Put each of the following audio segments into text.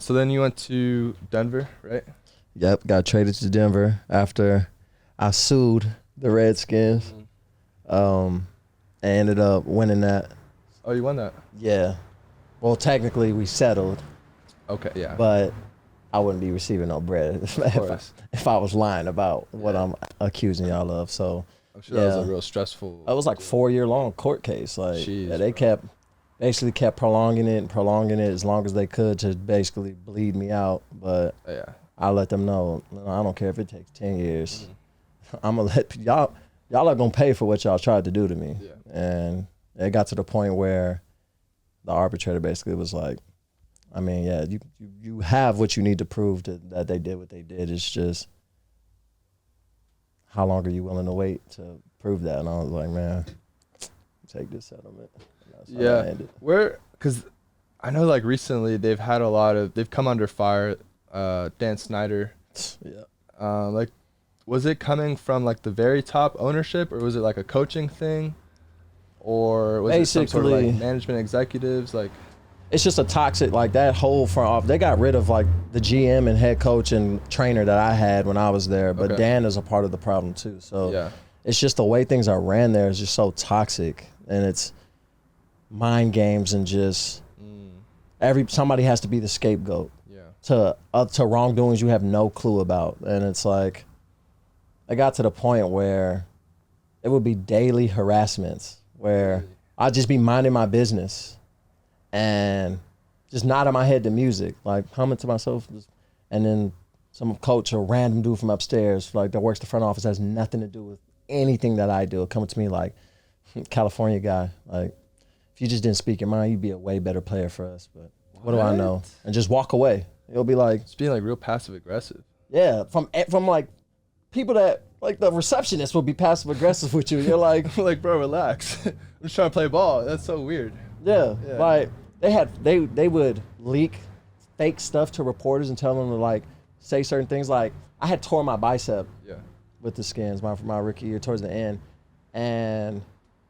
So then you went to Denver, right? Yep, got traded to Denver after I sued the Redskins. I ended up winning that. Oh, you won that? Yeah. Well, technically we settled, Okay, yeah. but I wouldn't be receiving no bread if I was lying about what I'm accusing y'all of. So I'm sure that was a real stressful. It was like 4-year-long court case. Like, Jeez, they basically kept prolonging it as long as they could to basically bleed me out. But I let them know, I don't care if it takes 10 years. I'm gonna let y'all are gonna pay for what y'all tried to do to me. Yeah. And it got to the point where the arbitrator basically was like, I mean, yeah, you have what you need to prove that they did what they did. It's just how long are you willing to wait to prove that? And I was like, man, take this settlement. Yeah, because I know like recently they've come under fire. Dan Snyder. Yeah. Like, was it coming from like the very top ownership, or was it like a coaching thing, or was it some sort of like management executives? Like, it's just a toxic, like that whole front office. They got rid of like the GM and head coach and trainer that I had when I was there, but Dan is a part of the problem too. So it's just the way things are ran there is just so toxic, and it's mind games and just somebody has to be the scapegoat to wrongdoings you have no clue about. And it's like, I got to the point where it would be daily harassments where I'd just be minding my business and just nodding my head to music, like humming to myself. And then some coach or random dude from upstairs, like that works the front office, has nothing to do with anything that I do, coming to me like, California guy, like, if you just didn't speak your mind, you'd be a way better player for us. But what do I know? And just walk away. It'll be like, it's being like real passive aggressive. Yeah, from like people that like the receptionist will be passive aggressive with you. You're like, like, bro, relax. I'm just trying to play ball. That's so weird. Yeah. Like they would leak fake stuff to reporters and tell them to like say certain things. Like, I had tore my bicep with the Skins my rookie year towards the end, and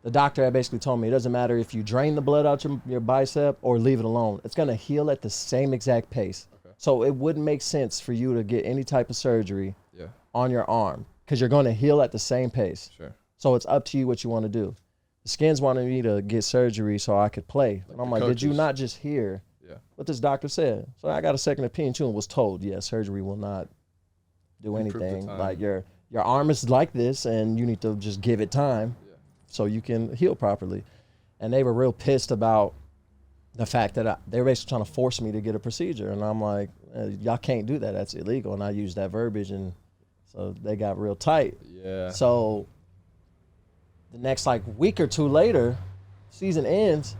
the doctor had basically told me it doesn't matter if you drain the blood out your bicep or leave it alone. It's going to heal at the same exact pace. Okay. So it wouldn't make sense for you to get any type of surgery on your arm because you're going to heal at the same pace. Sure. So it's up to you what you want to do. The Skins wanted me to get surgery so I could play. And I'm like, did you not just hear what this doctor said? So I got a second opinion too and was told, surgery will not do anything. Like your arm is like this and you need to just give it time. So you can heal properly. And they were real pissed about the fact that they were basically trying to force me to get a procedure. And I'm like, y'all can't do that. That's illegal. And I used that verbiage, and so they got real tight. Yeah. So the next like week or two later, season ends,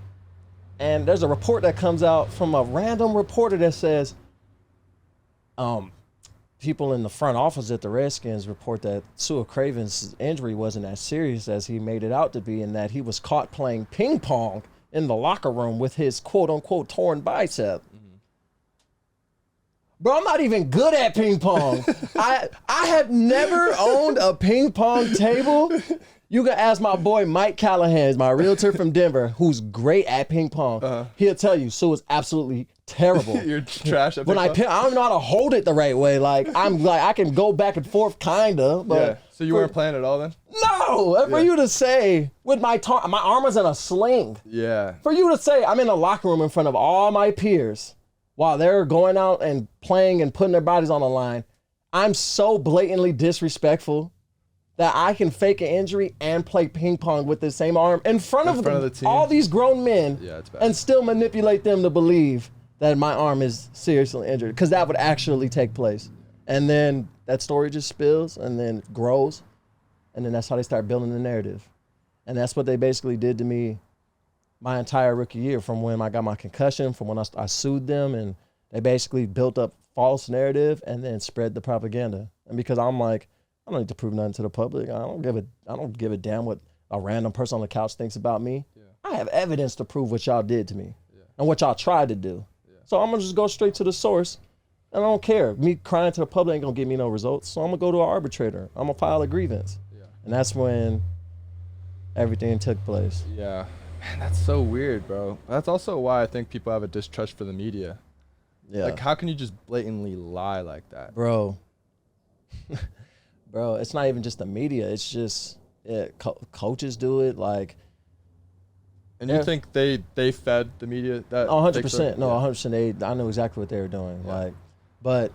and there's a report that comes out from a random reporter that says, people in the front office at the Redskins report that Cravens' injury wasn't as serious as he made it out to be, and that he was caught playing ping pong in the locker room with his quote-unquote torn bicep. Bro, I'm not even good at ping pong. I have never owned a ping pong table. You can ask my boy Mike Callahan, my realtor from Denver, who's great at ping pong. He'll tell you, Sue is absolutely terrible. You're trash at ping pong? I don't know how to hold it the right way. Like, I can go back and forth, kinda. But so you weren't playing at all then? No. For you to say, with my arm was in a sling. Yeah. For you to say, I'm in a locker room in front of all my peers while they're going out and playing and putting their bodies on the line, I'm so blatantly disrespectful that I can fake an injury and play ping pong with the same arm in front of the team. all these grown men and still manipulate them to believe that my arm is seriously injured, because that would actually take place. And then that story just spills and then grows, and then that's how they start building the narrative. And that's what they basically did to me my entire rookie year, from when I got my concussion, from when I sued them, and they basically built up false narrative and then spread the propaganda. And because I'm like, I don't need to prove nothing to the public. I don't give a damn what a random person on the couch thinks about me. Yeah. I have evidence to prove what y'all did to me and what y'all tried to do. Yeah. So I'm gonna just go straight to the source, and I don't care. Me crying to the public ain't gonna get me no results. So I'm gonna go to an arbitrator. I'm gonna file a grievance. Yeah. And that's when everything took place. Yeah. Man, that's so weird, bro. That's also why I think people have a distrust for the media. Yeah. Like, how can you just blatantly lie like that? Bro. Bro, it's not even just the media. It's just coaches do it. Like, and you think they fed the media that? 100%. No, 100%. I knew exactly what they were doing. Yeah. Like, but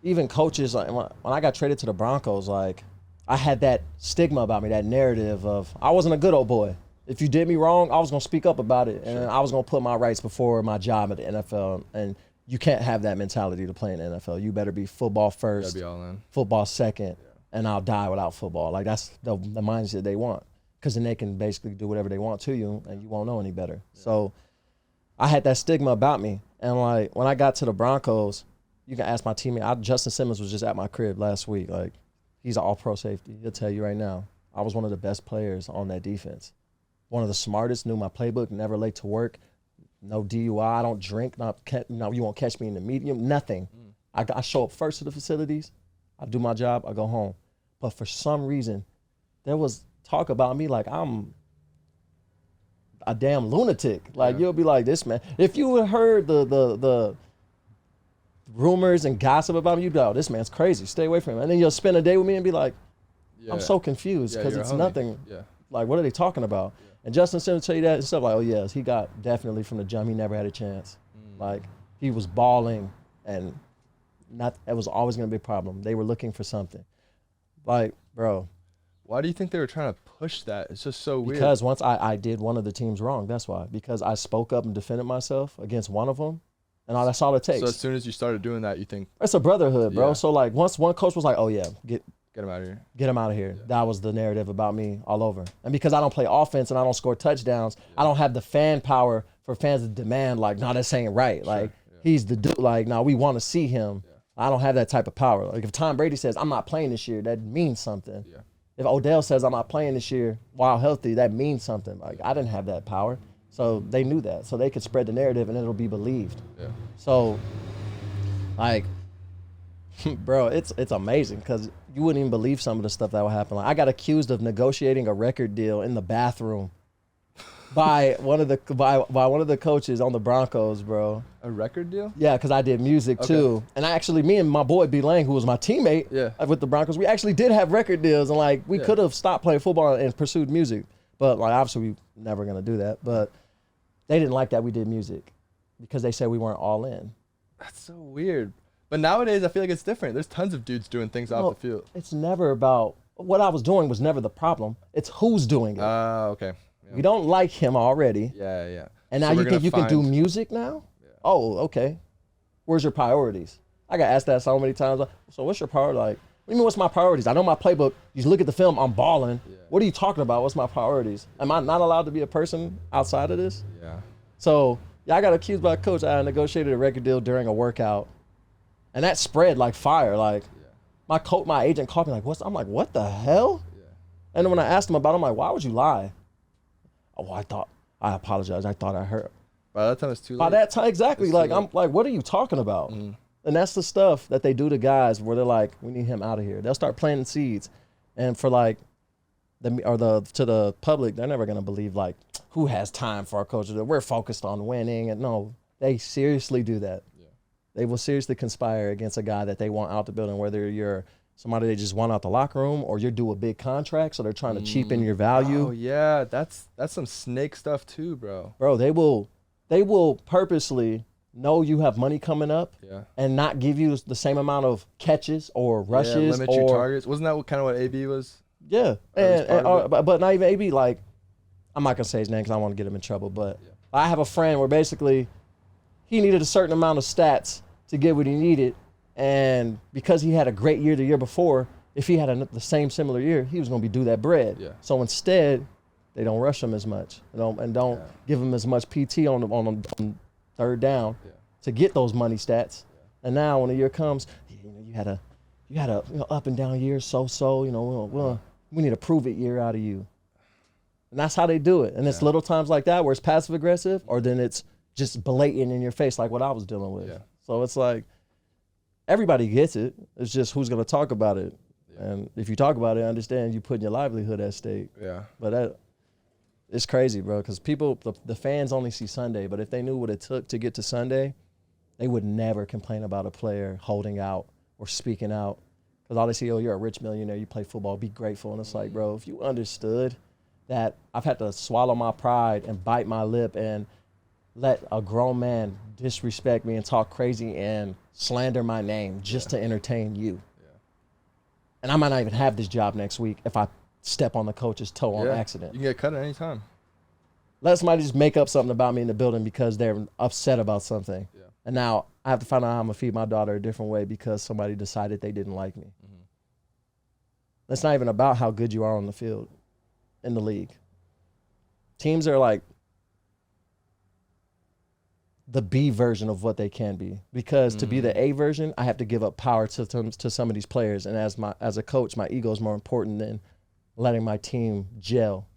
even coaches, like when I got traded to the Broncos, like I had that stigma about me, that narrative of I wasn't a good old boy. If you did me wrong, I was gonna speak up about it, and I was gonna put my rights before my job at the NFL. And you can't have that mentality to play in the NFL. You better be football first, be all in. Football second, and I'll die without football. Like that's the mindset they want, because then they can basically do whatever they want to you, and you won't know any better. Yeah. So I had that stigma about me, and like when I got to the Broncos, you can ask my teammate. Justin Simmons was just at my crib last week. Like he's an all-pro safety. He'll tell you right now, I was one of the best players on that defense. One of the smartest, knew my playbook, never late to work, no DUI, I don't drink, no, you won't catch me in the medium, nothing. I show up first to the facilities, I do my job, I go home. But for some reason, there was talk about me like I'm a damn lunatic. Like you'll be like, this man. If you had heard the rumors and gossip about me, you'd be like, oh, this man's crazy, stay away from him. And then you'll spend a day with me and be like, I'm so confused because it's nothing. Yeah. Like, what are they talking about? Yeah. And Justin Simmons tell you that and stuff like, oh, yes, he got definitely from the jump. He never had a chance. Like, he was balling, and it was always going to be a problem. They were looking for something. Like, bro. Why do you think they were trying to push that? It's just so weird. Because once I did one of the teams wrong, that's why. Because I spoke up and defended myself against one of them, and that's all it takes. So as soon as you started doing that, you think? It's a brotherhood, bro. Yeah. So, like, once one coach was like, oh, yeah, get him out of here. Get him out of here. Yeah. That was the narrative about me all over. And because I don't play offense and I don't score touchdowns, I don't have the fan power for fans to demand, like, no, this ain't right. Sure. Like, he's the dude. Like, no, we want to see him. Yeah. I don't have that type of power. Like, if Tom Brady says, I'm not playing this year, that means something. Yeah. If Odell says, I'm not playing this year while healthy, that means something. Like, I didn't have that power. So they knew that. So they could spread the narrative and it'll be believed. Yeah. So, like, bro, it's amazing because you wouldn't even believe some of the stuff that would happen. Like, I got accused of negotiating a record deal in the bathroom by one of the coaches on the Broncos, bro. A record deal? Yeah, because I did music too. And me and my boy B. Lang, who was my teammate with the Broncos, we actually did have record deals, and like we could have stopped playing football and pursued music. But like obviously we never gonna do that. But they didn't like that we did music because they said we weren't all in. That's so weird. But nowadays, I feel like it's different. There's tons of dudes doing things off the field. It's never about what I was doing was never the problem. It's who's doing it. Okay. Yeah. We don't like him already. Yeah. And now you think you can do music now? Yeah. Oh, okay. Where's your priorities? I got asked that so many times. So what's your priority? Like, what do you mean what's my priorities? I know my playbook. You look at the film, I'm balling. Yeah. What are you talking about? What's my priorities? Am I not allowed to be a person outside of this? Yeah. So, I got accused by a coach. I negotiated a record deal during a workout. And that spread like fire. Like my agent called me like, I'm like, what the hell? Yeah. And then when I asked him about it, I'm like, why would you lie? Oh, I apologize. I thought I heard. By that time it's too late. By that time, exactly. Like I'm like, what are you talking about? Mm-hmm. And that's the stuff that they do to guys where they're like, we need him out of here. They'll start planting seeds. And for like to the public, they're never gonna believe like who has time for our coaches. We're focused on winning. And no, they seriously do that. They will seriously conspire against a guy that they want out the building, whether you're somebody they just want out the locker room or you're due a big contract, so they're trying to cheapen your value. Oh yeah, that's some snake stuff too, bro. Bro, they will purposely know you have money coming up and not give you the same amount of catches or rushes limit your targets. Wasn't that kind of what AB was? Yeah, but not even AB. Like, I'm not gonna say his name because I don't want to get him in trouble. But I have a friend where basically he needed a certain amount of stats to get what he needed, and because he had a great year the year before, if he had the same similar year, he was going to be due that bread. Yeah. So instead, they don't rush him as much, and don't give him as much PT on third down to get those money stats. And now when the year comes, you had a up and down year, we need a prove it year out of you, and that's how they do it. And it's little times like that where it's passive aggressive, or then it's just blatant in your face like what I was dealing with. Yeah. So it's like everybody gets it. It's just who's going to talk about it. Yeah. And if you talk about it, understand you putting your livelihood at stake. Yeah. But it's crazy, bro, because people, the fans only see Sunday. But if they knew what it took to get to Sunday, they would never complain about a player holding out or speaking out. Because all they see, oh, you're a rich millionaire, you play football, be grateful. And it's like, bro, if you understood that I've had to swallow my pride and bite my lip and let a grown man disrespect me and talk crazy and slander my name just to entertain you. Yeah. And I might not even have this job next week if I step on the coach's toe on accident. You can get cut at any time. Let somebody just make up something about me in the building because they're upset about something. Yeah. And now I have to find out how I'm going to feed my daughter a different way because somebody decided they didn't like me. Mm-hmm. That's not even about how good you are on the field in the league. Teams are like the B version of what they can be, because to be the A version, I have to give up power to some of these players. And as a coach, my ego is more important than letting my team gel,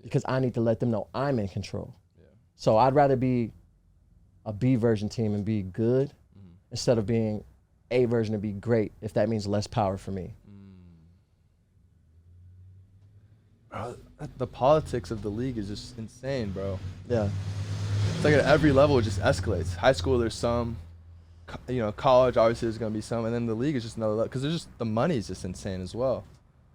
because I need to let them know I'm in control. Yeah. So I'd rather be a B version team and be good instead of being A version and be great, if that means less power for me. Bro, the politics of the league is just insane, bro. Yeah. It's like at every level it just escalates. High school, there's some, college obviously there's gonna be some, and then the league is just another level, because there's just the money is just insane as well.